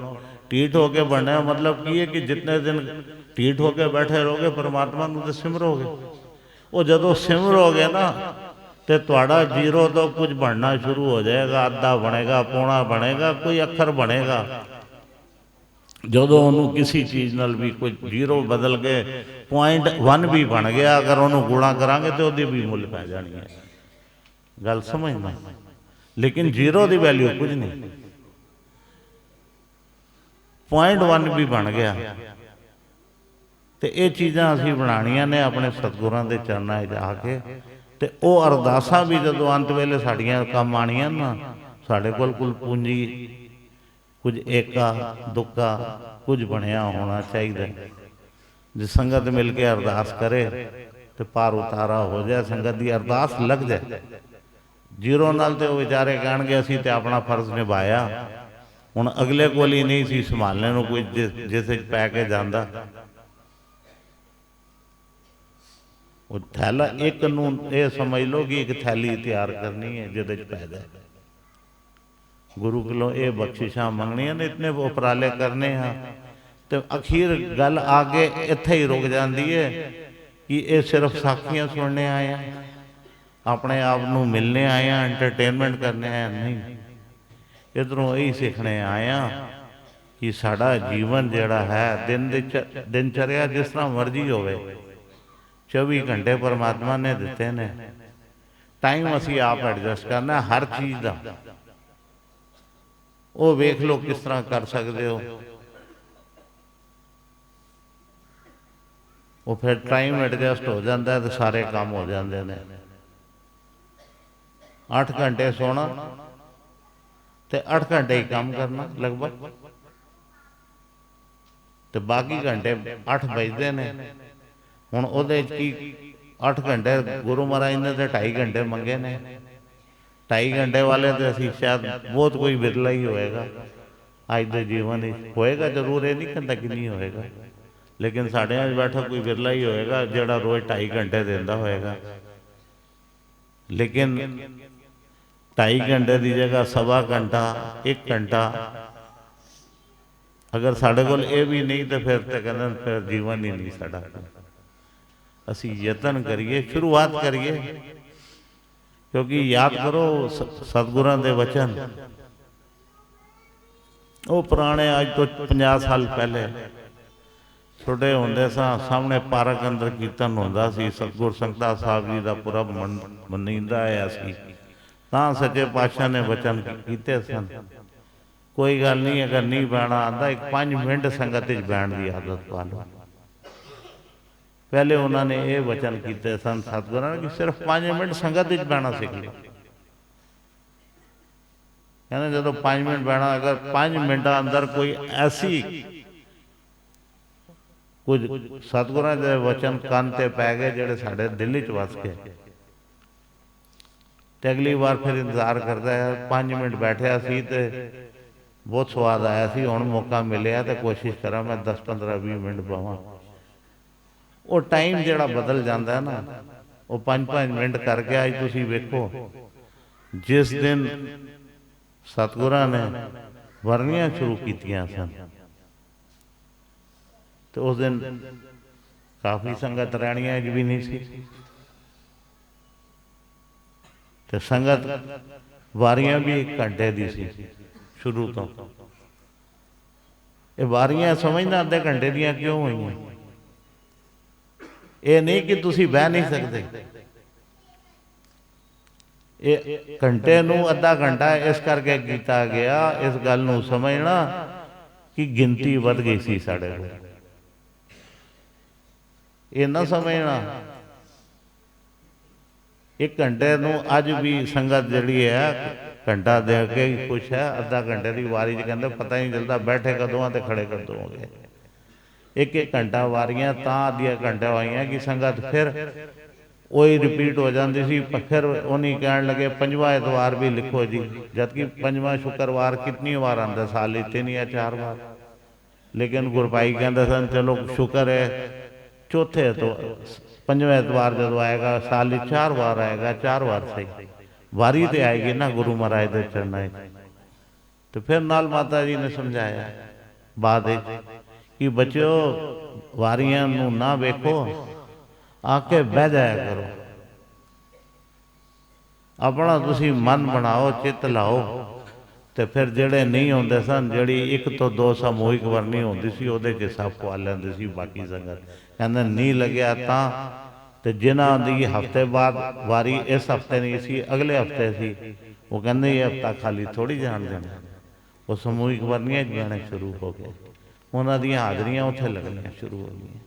ढीठ होके बनने मतलब की है कि जितने दिन ढीठ होके बैठे रहोगे परमात्मा नूं ते सिमरोगे। वो जदों सिमरोगे ना तो तुहाड़ा जीरो तो कुछ बनना शुरू हो जाएगा, आधा बनेगा, पौना बनेगा, कोई अखर बनेगा। जदों उन्होंने किसी चीज़ नाल भी कोई जीरो बदल के 0.1 भी बन गया, अगर उन्होंने गुणा करांगे तो उसकी भी मुल पै जानी है। गल समझना। लेकिन जीरो की वैल्यू कुछ नहीं, 0.1 भी बन गया तो ये चीज़ां असी बनानियां ने अपने सतगुरां दे चरनां च आके। ते वो अरदासां भी जदों अंत वेले साड़ियां काम आनियां ना, साढ़े कोल कुल पूंजी कुछ एका दुक्का कुछ बनया होना चाहिए। जे संगत मिल के अरदास करे तो पार उतारा हो जाए, संगत की अरदास लग जाए। जीरो नाल ते बेचारे कहणगे असीं ते अपना फर्ज निभाया, हुण अगले कोल ही नहीं सी संभालने नूं कोई जिस पै के जांदा। वो थैला एक नूं ये समझ लो कि एक थैली तैयार करनी है जिहदे च पै जाए। गुरु कोलों ये बख्शिशां मंगणियां ने, इतने उपराले करने हैं, तो अखीर गल आगे इत्थे ही रुक जाती है कि ये सिर्फ साखियां सुनने आए हैं, अपने आप नूं मिलने आए हैं, एंटरटेनमेंट करने आए नहीं। इधरों यही सीखने आए हैं कि साड़ा जीवन जिहड़ा है दिनचर्या जिस तरह मर्जी होवे, 24 घंटे परमात्मा ने दिते ने, टाइम असी आप एडजस्ट करना हर चीज़ का। वो वेख लो किस तरह कर सकते हो, वो फिर टाइम एडजस्ट हो जाता है तो सारे काम हो जाते हैं। 8 घंटे सोना तो 8 घंटे ही काम करना लगभग, तो बाकी घंटे 8 बजते हैं। हुण उहदे की 8 घंटे गुरु महाराज ने तो 2.5 घंटे मंगे ने, 2.5 घंटे वाले तो असी शायद बहुत कोई बिरला ही होएगा अज के जीवन होएगा, जरूर ये नहीं कहता कि नहीं होएगा, लेकिन साढ़े बैठा कोई बिरला ही होएगा जिहड़ा रोज 2.5 घंटे देता होएगा। लेकिन 2.5 घंटे की जगह 1.25 घंटा 1 घंटा अगर साढ़े कोल ये भी नहीं तो फिर फिर जीवन ही नहीं साडा। असी यतन करिए, शुरुआत करिए, क्योंकि याद करो सतगुरां दे वचन ਉਹ ਪੁਰਾਣੇ ਅੱਜ ਤੋਂ 50 ਸਾਲ ਪਹਿਲੇ ਛੋਟੇ ਹੁੰਦੇ ਸਾਂ, ਸਾਹਮਣੇ ਪਾਰਕ ਅੰਦਰ ਕੀਰਤਨ ਹੁੰਦਾ ਸੀ, ਸਤਿਗੁਰ ਸੰਗਤਾ ਸਾਹਿਬ ਜੀ ਦਾ ਪੁਰਬ ਮਨੀਂਦਾ ਆਇਆ ਸੀ, ਤਾਂ ਸੱਚੇ ਪਾਤਸ਼ਾਹ ਨੇ ਵਚਨ ਕੀਤੇ ਸਨ, ਕੋਈ ਗੱਲ ਨਹੀਂ, ਅਗਰ ਨਹੀਂ ਬਹਿਣਾ ਆਉਂਦਾ 5 ਮਿੰਟ ਸੰਗਤ ਵਿੱਚ ਬਹਿਣ ਦੀ ਆਦਤ ਪਾ ਲਓ। ਪਹਿਲੇ ਉਹਨਾਂ ਨੇ ਇਹ ਵਚਨ ਕੀਤੇ ਸਨ ਸਤਿਗੁਰਾਂ ਨੇ ਕਿ ਸਿਰਫ 5 ਮਿੰਟ ਸੰਗਤ ਵਿੱਚ ਬਹਿਣਾ ਸਿੱਖ ਲਿਓ। ਕਹਿੰਦੇ ਜਦੋਂ 5 ਮਿੰਟ ਬਹਿਣਾ, ਅਗਰ 5 ਮਿੰਟਾਂ ਅੰਦਰ ਕੋਈ ਐਸੀ ਕੁਝ ਸਤਿਗੁਰਾਂ ਦੇ ਵਚਨ ਕੰਨ ਤੇ ਪੈ ਗਏ ਜਿਹੜੇ ਸਾਡੇ ਦਿਲ 'ਚ ਵਸ ਗਏ, ਤੇ ਅਗਲੀ ਵਾਰ ਫਿਰ ਇੰਤਜ਼ਾਰ ਕਰਦਾ ਹੈ। 5 ਮਿੰਟ ਬੈਠਿਆ ਸੀ ਤੇ ਬਹੁਤ ਸਵਾਦ ਆਇਆ ਸੀ, ਹੁਣ ਮੌਕਾ ਮਿਲਿਆ ਤੇ ਕੋਸ਼ਿਸ਼ ਕਰਾਂ ਮੈਂ 10 15 20 ਮਿੰਟ ਬਵਾਂ। ਉਹ ਟਾਈਮ ਜਿਹੜਾ ਬਦਲ ਜਾਂਦਾ ਨਾ, ਉਹ 5 ਮਿੰਟ ਕਰਕੇ ਅੱਜ ਤੁਸੀਂ ਵੇਖੋ, ਜਿਸ ਦਿਨ ਸਤਿਗੁਰਾਂ ਨੇ ਵਰਨੀਆਂ ਸ਼ੁਰੂ ਕੀਤੀਆਂ ਸਨ ਤੇ ਉਸ ਦਿਨ ਕਾਫੀ ਸੰਗਤ ਰਹਿਣੀਆਂ 'ਚ ਵੀ ਨਹੀਂ ਸੀ, ਤੇ ਸੰਗਤ ਵਾਰੀਆਂ ਵੀ 1 ਘੰਟੇ ਦੀ ਸੀ ਸ਼ੁਰੂ ਤੋਂ। ਇਹ ਵਾਰੀਆਂ ਸਮਝਣਾ ਅੱਧੇ ਘੰਟੇ ਦੀਆਂ ਕਿਉਂ ਹੋਈਆਂ? ਇਹ ਨਹੀਂ ਕਿ ਤੁਸੀਂ ਬਹਿ ਨਹੀਂ ਸਕਦੇ, ਇਹ ਘੰਟੇ ਨੂੰ ਅੱਧਾ ਘੰਟਾ ਇਸ ਕਰਕੇ ਕੀਤਾ ਗਿਆ, ਇਸ ਗੱਲ ਨੂੰ ਸਮਝਣਾ ਕਿ ਗਿਣਤੀ ਵੱਧ ਗਈ ਸੀ ਸਾਡੇ ਕੋਲ। ਇਹ ਨਾ ਸਮਝਣਾ 1 ਘੰਟੇ ਨੂੰ ਅੱਜ ਵੀ ਸੰਗਤ ਜਿਹੜੀ ਹੈ ਘੰਟਾ ਦੇ ਕੇ ਕੁਛ ਹੈ, ਅੱਧਾ ਘੰਟੇ ਦੀ ਵਾਰੀ 'ਚ ਕਹਿੰਦੇ ਪਤਾ ਹੀ ਨਹੀਂ ਚੱਲਦਾ ਬੈਠੇ ਕਦੋਂ ਆ ਤੇ ਖੜੇ ਕਦੋਂ ਹੋ ਗਏ। 1 ਘੰਟਾ ਵਾਰੀਆਂ ਤਾਂ ਅੱਧੀਆਂ ਘੰਟੇ ਹੋਈਆਂ ਕਿ ਸੰਗਤ ਫਿਰ ਉਹੀ ਰਿਪੀਟ ਹੋ ਜਾਂਦੀ ਸੀ। ਫਿਰ ਉਹਨੀ ਕਹਿਣ ਲੱਗੇ 5ਵਾਂ ਐਤਵਾਰ ਵੀ ਲਿਖੋ ਜੀ, ਜਦਕਿ 5ਵਾਂ ਸ਼ੁੱਕਰਵਾਰ ਕਿਤਨੀ ਵਾਰ ਆਉਂਦਾ ਸਾਲ 'ਚ 3 ਜਾਂ 4 ਵਾਰ, ਲੇਕਿਨ ਗੁਰਪਾਈ ਕਹਿੰਦੇ ਸਨ ਚਲੋ ਸ਼ੁਕਰ ਹੈ ਚੌਥੇ ਤੋਂ 5ਵਾਂ ਐਤਵਾਰ ਜਦੋਂ ਆਏਗਾ ਸਾਲ 'ਚ 4 ਵਾਰ ਆਏਗਾ, 4 ਵਾਰ ਸਹੀ ਵਾਰੀ ਤੇ ਆਏਗੀ ਨਾ ਗੁਰੂ ਮਹਾਰਾਜ ਦੇ ਚਰਨਾਂ 'ਚ। ਤੇ ਫਿਰ ਨਾਲ ਮਾਤਾ ਜੀ ਨੇ ਸਮਝਾਇਆ ਬਾਅਦ ਵਿੱਚ ਕਿ ਬੱਚਿਓ ਵਾਰੀਆਂ ਨੂੰ ਨਾ ਵੇਖੋ, ਆ ਕੇ ਬਹਿ ਜਾਇਆ ਕਰੋ, ਆਪਣਾ ਤੁਸੀਂ ਮਨ ਬਣਾਓ, ਚਿੱਤ ਲਾਓ। ਤੇ ਫਿਰ ਜਿਹੜੇ ਨਹੀਂ ਹੁੰਦੇ ਸਨ, ਜਿਹੜੀ 1 ਤੋਂ 2 ਸਮੂਹਿਕ ਵਰਨੀ ਹੁੰਦੀ ਸੀ ਉਹਦੇ 'ਚ ਸਭ ਪਾ ਲੈਂਦੇ ਸੀ ਬਾਕੀ ਸੰਗਤ। ਕਹਿੰਦੇ ਨਹੀਂ ਲੱਗਿਆ ਤਾਂ, ਤੇ ਜਿਨ੍ਹਾਂ ਦੀ ਹਫ਼ਤੇ ਬਾਅਦ ਵਾਰੀ ਇਸ ਹਫ਼ਤੇ ਨਹੀਂ ਸੀ ਅਗਲੇ ਹਫ਼ਤੇ ਸੀ, ਉਹ ਕਹਿੰਦੇ ਇਹ ਹਫ਼ਤਾ ਖਾਲੀ ਥੋੜ੍ਹੀ ਜਾਣ ਦੇਣਾ, ਉਹ ਸਮੂਹਿਕ ਵਰਨੀਆਂ ਜਾਣੇ ਸ਼ੁਰੂ ਹੋ ਗਏ, ਉਹਨਾਂ ਦੀਆਂ ਹਾਜ਼ਰੀਆਂ ਉੱਥੇ ਲੱਗਣੀਆਂ ਸ਼ੁਰੂ ਹੋ ਗਈਆਂ।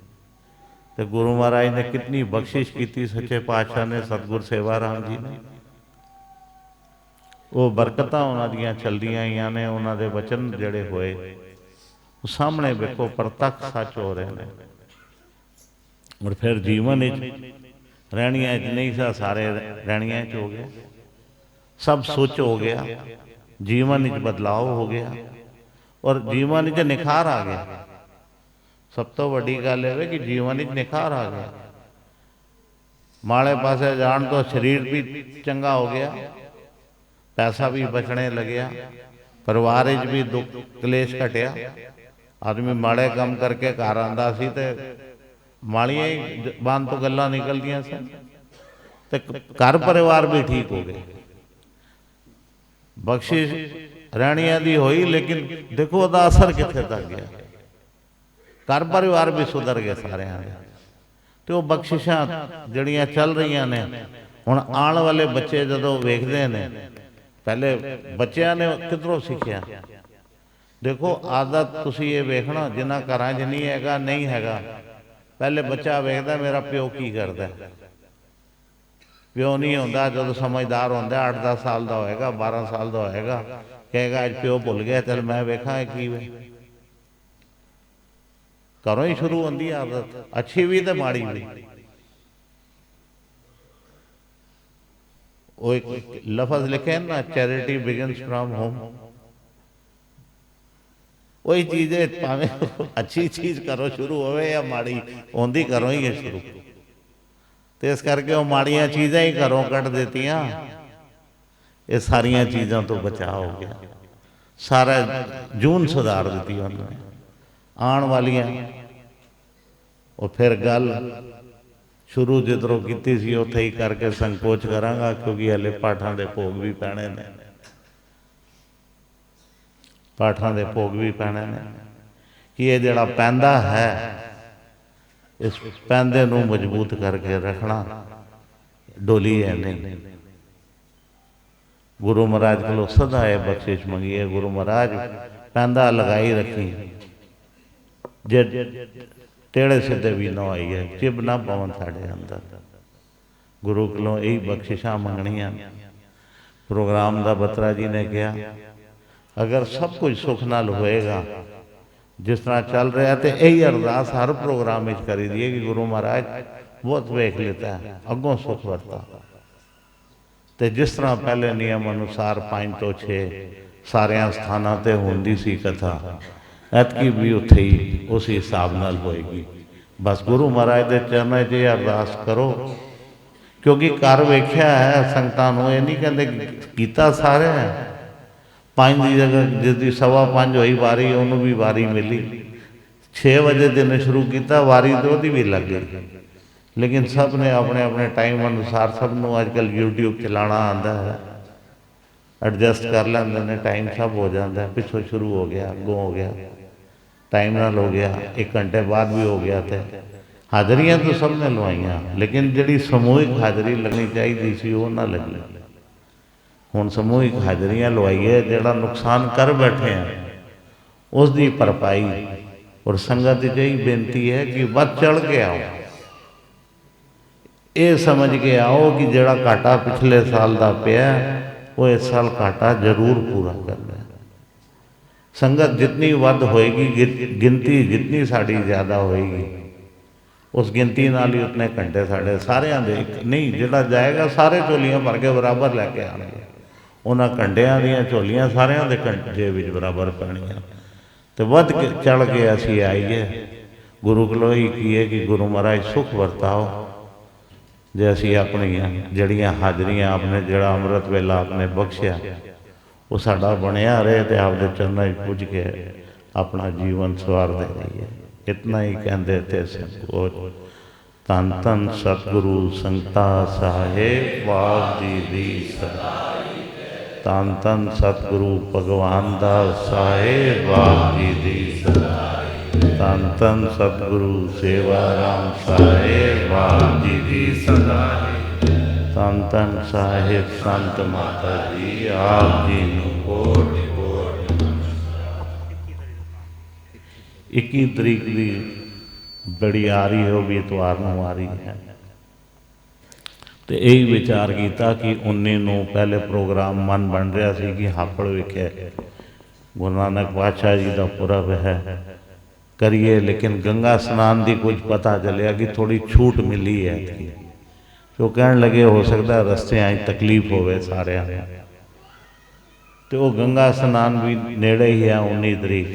ਤੇ ਗੁਰੂ ਮਹਾਰਾਜ ਨੇ ਕਿਤਨੀ ਬਖਸ਼ਿਸ਼ ਕੀਤੀ ਸੱਚੇ ਪਾਤਸ਼ਾਹ ਨੇ, ਸਤਿਗੁਰ ਸੇਵਾ ਰਾਮ ਜੀ ਨੇ, ਉਹ ਬਰਕਤਾਂ ਉਹਨਾਂ ਦੀਆਂ ਚਲਦੀਆਂ ਆਈਆਂ ਨੇ। ਉਹਨਾਂ ਦੇ ਵਚਨ ਜਿਹੜੇ ਹੋਏ ਉਹ ਸਾਹਮਣੇ ਵੇਖੋ ਪ੍ਰਤੱਖ ਸੱਚ ਹੋ ਰਹੇ ਨੇ। ਔਰ ਫਿਰ ਜੀਵਨ ਵਿੱਚ ਰਹਿਣੀਆਂ 'ਚ ਨਹੀਂ ਸਾ, ਸਾਰੇ ਰਹਿਣੀਆਂ 'ਚ ਹੋ ਗਿਆ, ਸਭ ਸੁੱਚ ਹੋ ਗਿਆ, ਜੀਵਨ ਵਿੱਚ ਬਦਲਾਅ ਹੋ ਗਿਆ, ਔਰ ਜੀਵਨ ਵਿੱਚ ਨਿਖਾਰ ਆ ਗਿਆ। ਸਭ ਤੋਂ ਵੱਡੀ ਗੱਲ ਇਹ ਹੈ ਕਿ ਜੀਵਨ ਵਿੱਚ ਨਿਖਾਰ ਆ ਗਿਆ। ਮਾੜੇ ਪਾਸੇ ਜਾਣ ਤੋਂ ਸਰੀਰ ਵੀ ਚੰਗਾ ਹੋ ਗਿਆ, ਪੈਸਾ ਵੀ ਬਚਣੇ ਲੱਗਿਆ, ਪਰਿਵਾਰ ਵਿੱਚ ਵੀ ਦੁੱਖ ਕਲੇਸ਼ ਘਟਿਆ। ਆਦਮੀ ਮਾੜੇ ਕੰਮ ਕਰਕੇ ਘਰ ਆਉਂਦਾ ਸੀ ਤੇ ਮਾੜੀਆਂ ਹੀ ਬੰਦ ਤੋਂ ਗੱਲਾਂ ਨਿਕਲਦੀਆਂ ਸਨ, ਤੇ ਘਰ ਪਰਿਵਾਰ ਵੀ ਠੀਕ ਹੋ ਗਏ। ਬਖਸ਼ਿਸ਼ ਰਹਿਣੀਆਂ ਦੀ ਹੋਈ, ਲੇਕਿਨ ਦੇਖੋ ਉਹਦਾ ਅਸਰ ਕਿੱਥੇ ਤੱਕ ਗਿਆ, ਘਰ ਪਰਿਵਾਰ ਵੀ ਸੁਧਰ ਗਏ ਸਾਰਿਆਂ ਦੇ। ਤੇ ਉਹ ਬਖਸ਼ਿਸ਼ਾਂ ਜਿਹੜੀਆਂ ਚੱਲ ਰਹੀਆਂ ਨੇ, ਹੁਣ ਆਉਣ ਵਾਲੇ ਬੱਚੇ ਜਦੋਂ ਵੇਖਦੇ ਨੇ, ਪਹਿਲੇ ਬੱਚਿਆਂ ਨੇ ਕਿੱਧਰੋਂ ਸਿੱਖਿਆ? ਦੇਖੋ ਆਦਤ ਤੁਸੀਂ ਇਹ ਵੇਖਣਾ, ਜਿਨ੍ਹਾਂ ਘਰਾਂ 'ਚ ਨਹੀਂ ਹੈਗਾ ਨਹੀਂ ਹੈਗਾ, ਪਹਿਲੇ ਬੱਚਾ ਵੇਖਦਾ ਮੇਰਾ ਪਿਓ ਕੀ ਕਰਦਾ। ਪਿਓ ਨਹੀਂ ਹੁੰਦਾ, ਜਦੋਂ ਸਮਝਦਾਰ ਹੁੰਦਾ 8-10 ਸਾਲ ਦਾ ਹੋਏਗਾ, 12 ਸਾਲ ਦਾ ਹੋਏਗਾ, ਕਹੇਗਾ ਅੱਜ ਪਿਓ ਭੁੱਲ ਗਿਆ, ਚੱਲ ਮੈਂ ਵੇਖਾਂ ਕੀ ਵੇ। ਘਰੋਂ ਹੀ ਸ਼ੁਰੂ ਹੁੰਦੀ ਆਦਤ, ਅੱਛੀ ਵੀ ਤੇ ਮਾੜੀ ਵੀ। ਉਹ ਇੱਕ ਲਫ਼ਜ਼ ਲਿਖੇ ਨਾ, ਚੈਰਿਟੀ ਬਿਗਨਸ ਫਰॉम ਹੋਮ। वही चीज है, भावे अच्छी चीज करो शुरू होवे या माड़ी, होंदी करो ही है शुरू। तो इस करके वो माड़ियां चीज़ें ही घरों कट देतियां, ये सारिया चीज़ों तो बचा हो गया, सारा जून सुधार दी उन्होंने आने वालियां। और फिर गल शुरू जिधरों की सी उत्थे ही करके संकोच करांगा, क्योंकि हले पाठां दे भोग भी पैने ने। पाठां दे भोग भी पैने ने कि ये जिहड़ा पैंदा है इस पैंदे नूं मजबूत करके रखना डोली है नहीं। गुरु महाराज को सदा ये बख्शिश मंगी है, गुरु महाराज पैंदा लगाई रखी जे टेढ़े सीधे भी ना आई है, चिब ना पवन साढ़े अंदर। गुरु कोलों यही बख्शिशा मंगनियां। प्रोग्राम का बत्रा जी ने कहा अगर सब कुछ सुख नाल होएगा जिस तरह चल रहा है तो यही अरदास हर प्रोग्राम में करी दी है कि गुरु महाराज बहुत वेख लेता है अगों सुख वरता। तो जिस तरह पहले नियम अनुसार 5 तो 6 सारिया स्थानों पर होंदी सी कथा, ऐतकी भी उत्थे ही उस हिसाब नाल होएगी। बस गुरु महाराज के चरणों च अरदास करो, क्योंकि घर वेख्या है संगतां नूं, ये नहीं कहते कीता सारे 5 की जगह जिसकी 5:15 हुई वारी उन्होंने भी वारी मिली, 6 बजे दिन शुरू किया वारी तो वही भी लग गई। लेकिन सब ने अपने अपने टाइम अनुसार सबनों अजकल यूट्यूब चलाना आता है, एडजस्ट कर लेंगे ने, टाइम सब हो जाता है। पिछों शुरू हो गया अगों हो गया टाइम नाल हो गया, 1 घंटे बाद भी हो गया। तो हाजरियां तो सब ने लवाइया, लेकिन जी समूहिक हाजरी लगनी चाहिए सी वो ना लगी। हुण समूहिक हाजरियां लवाइए, जोड़ा नुकसान कर बैठे हैं उसकी भरपाई। और संगत यही बेनती है कि वध चढ़ के आओ, ये समझ के आओ कि जोड़ा घाटा पिछले साल का पिया वो इस साल घाटा जरूर पूरा करना है। संगत जितनी वध होएगी, गिनती जितनी साड़ी ज़्यादा होएगी, उस गिनती नाल ही उतने घंटे साढ़े सारिया दे नहीं, जोड़ा जाएगा सारे झोलियां भर के बराबर लैके आएंगे, उन्होंने घंटिया दियाँ झोलियां सारिया के घंटे विच बराबर पैणियां। तो वध के चढ़ के असी आईए, गुरु कोलों ही कीए कि गुरु महाराज सुख वरताओ। जे असी अपनी जड़ियाँ हाजरियाँ आपने जड़ा अमृत वेला आपने बख्शिया वो साडा बनिया रहे, तो आपके चरणों पुज के अपना जीवन सवार दे रही। इतना ही कहते थे संकोच। धन धन सतगुरु संगता साहेब बाप जी दी सदा। धन धन सतगुरु भगवान दास साहेब बाप जी दी सदा। धन धन सतगुरु सेवा राम साहेब बाप जी दी सदा। धन धन साहिब संत माता जी आप जी नूं कोट कोट। 21 तरीक की बड़ी आ रही है, वो भी इतवार नूं आ रही है। तो यही विचार किया कि 19 नूं पहले प्रोग्राम मन बन रहा सी कि हापड़ विखे गुरु नानक पातशाह जी का पुरब है करिए, लेकिन गंगा स्नान की कुछ पता चलिया कि थोड़ी छूट मिली है। तो कह लगे हो सकता है रस्ते आई तकलीफ होवे सारे। तो वो गंगा स्नान भी नेड़े ही है 19 तरीक।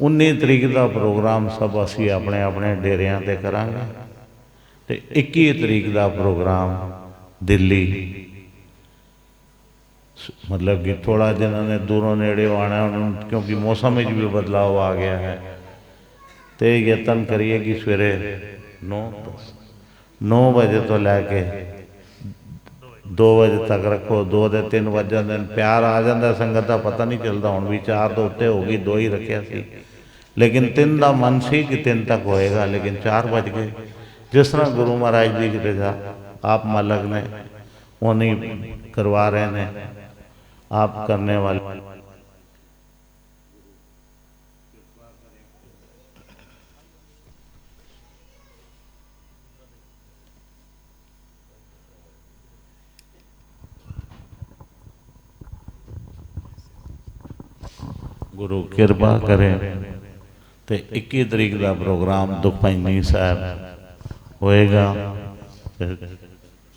19 तरीक का प्रोग्राम सब असी अपने अपने डेरिया ते करांगे। तो 21 तरीक का प्रोग्राम दिल्ली, मतलब कि थोड़ा जिन्होंने दूरों नेड़े आना उन्होंने, क्योंकि मौसम में भी बदलाव आ गया है, तो यतन करिए कि सवेरे 9 बजे तो लैके 2 बजे तक रखो। 2 से 3 बज जाते हैं, प्यार आ जाता संगत का पता नहीं चलता। हुण भी 4 तो उत्ते हो गई, 2 ही रखिया सी, लेकिन 3 का मन सी कि 3 तक होएगा, लेकिन 4 बज गए। जिस तरह गुरु महाराज जी की रजा आप मालक ने वो नहीं करवा रहे हैं, आप करने वाले। गुरु कृपा करें तो 21 तरीक का प्रोग्राम दुखभंजनी साहब होएगा।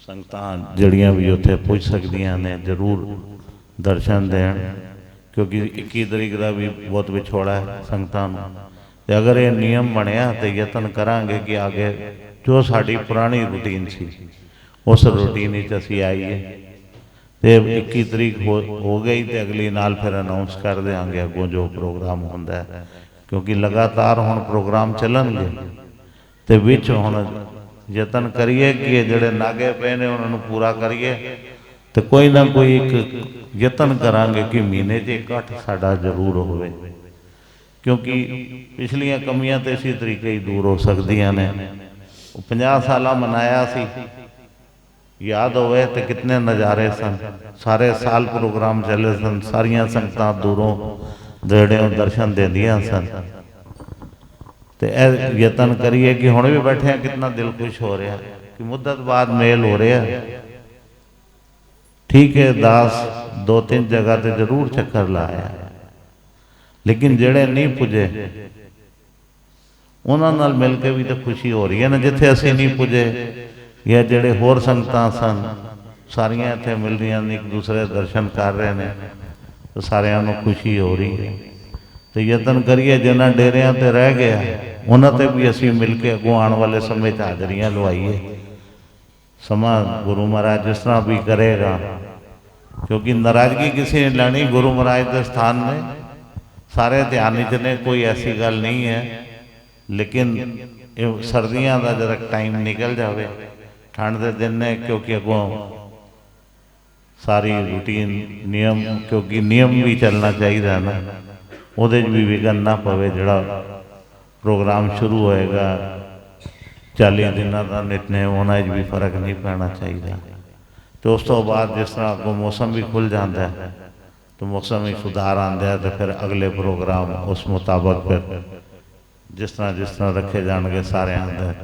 संगतां जड़ियाँ भी उत्थे पुज सकदियां ने, जरूर दर्शन देन, क्योंकि 21 तरीक का भी बहुत विछोड़ा है संगतां नूं। ते अगर ये नियम बनया तो यतन करांगे कि आगे जो साड़ी पुरानी रूटीन सी उस रूटीन असी आईए। तो 21 तरीक हो गई तो अगली नाल फिर अनाउंस कर देंगे अगों जो प्रोग्राम होंदा है, क्योंकि लगातार हुण प्रोग्राम चलणगे। तो विच हुण यतन करिए कि जड़े नागे पे ने उन्होंने पूरा करिए, तो कोई ना कोई एक यतन करांगे कि महीने 'ਚ इकट्ठ साडा जरूर होवे, क्योंकि पिछलियां कमियां तो इसी तरीके ही दूर हो सकदियां ने। 50 साल मनाया सी, याद होवे तो कितने नज़ारे सन, सारे साल प्रोग्राम चले सन, सारिया संगतां दूरों देड़ों दर्शन देंदियां सन। तो यतन करिए कि हुण भी बैठे हैं कितना दिल खुश हो रहा कि मुद्दत बाद मेल हो रहा। ठीक है, दास 2-3 जगह तो जरूर चक्कर लाया, लेकिन जेड़े नहीं पुजे उन्हां नाल मिल के भी तो खुशी हो रही है ना। जिथे असीं नहीं पुजे या जेड़े होर संगतां सन सारियां इत्थे मिल रही हैं, एक दूसरे दर्शन कर रहे हैं, तो सारियां नूं खुशी हो रही है। तो यतन करिए जिन्हां डेरियां ते रह गया उन्हां ते भी असीं मिल के अगों आने वाले समय हाजरियां लवाइए। समा गुरु महाराज जिस तरह भी करेगा, क्योंकि नाराजगी किसी ने लानी गुरु महाराज के स्थान में सारे ध्यान च ने, कोई ऐसी गल नहीं है। लेकिन सर्दियों का जरा टाइम निकल जाए, ठंड के दिन ने, क्योंकि अगों सारी रूटीन नियम, क्योंकि नियम भी चलना चाहिए ना, वो भी विघन ना पवे। जड़ा प्रोग्राम शुरू होएगा 40 दिन का नितनेम, उन्हें भी फर्क नहीं पैना चाहिए। तो उस तो बाद जिस तरह अगों मौसम भी खुल जाता है, तो मौसम में सुधार आता है, तो फिर अगले प्रोग्राम उस मुताबक फिर जिस तरह रखे जाएंगे सारे अंदर।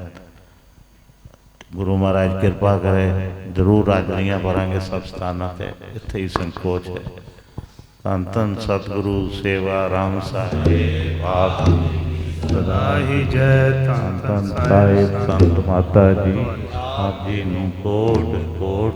गुरु महाराज कृपा करे, जरूर हाजरियां भरांगे सब स्थानों से, इत्थे ही संकोच है। धन धन सतगुरु सेवा राम साहिब आप सदा ही जय। धन धन साहिब संत माता जी, आप जी नूं कोट कोट